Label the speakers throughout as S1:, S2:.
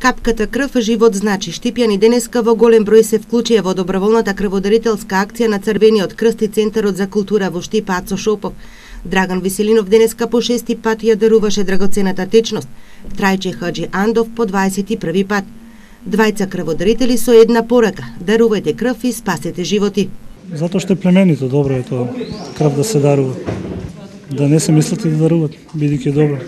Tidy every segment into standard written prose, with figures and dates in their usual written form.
S1: Капката крв живот значи. Штипјани денеска во голем број се вклучија во доброволната крводарителска акција на Црвениот крст и Центарот за култура во Штип Ацо Шопов. Драган Веселинов денеска по 6-ти пат ја даруваше драгоцената течност. Трајче Хаджи Андов по 21-ви пат. Двајца крводарители со една порака: дарувајте крв и спасете животи.
S2: Затоа што е племенито, добро е тоа крв да се дарува. Да не се мислите да даруват, бидејќи е добро.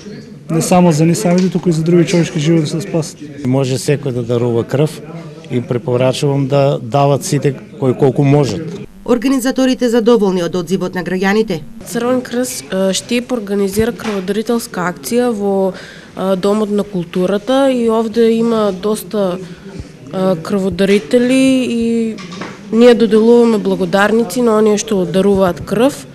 S2: Не само за нив самите, туку и за други човечки животи да се спасат.
S3: Може секој да дарува крв и препорачувам да дават сите кои колку можат.
S1: Организаторите задоволни од одзивот на граѓаните.
S4: Црвен крст Штип организира крводарителска акција во Домот на културата и овде има доста крводарители и ние доделуваме благодарници на оние што даруваат крв.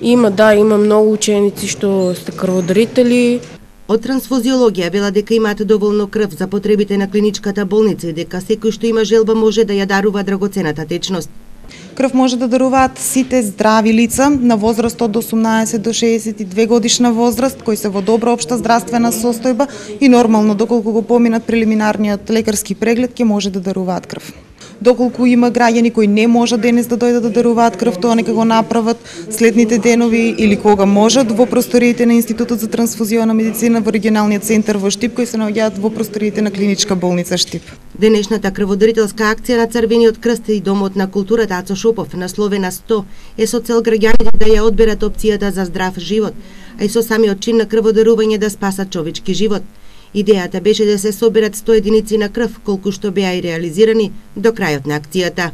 S4: Има многу ученици што сте крводарители.
S1: Од трансфузиологија вела дека имаат доволно крв за потребите на клиничката болница и дека секој што има желба може да ја дарува драгоцената течност.
S5: Крв може да даруваат сите здрави лица на возраст од 18 до 62 годишна возраст, кои се во добра општа здравствена состојба и нормално доколку го поминат прелиминарниот лекарски преглед ќе може да даруваат крв. Доколку има граѓани кои не можат денес да дојдат да даруваат крв, тоа нека го направат следните денови или кога можат во просториите на Институтот за трансфузиона медицина во регионалниот центар во Штип, кои се наоѓаат во просториите на клиничка болница Штип.
S1: Денешната крводарителска акција на Црвениот крст и Домот на културата Ацо Шопов, насловена 100, е со цел граѓаните да ја одберат опцијата за здрав живот, а и со самиот чин на крводарување да спасат човечки живот. Идејата беше да се соберат 100 единици на крв, колку што беа и реализирани до крајот на акцијата.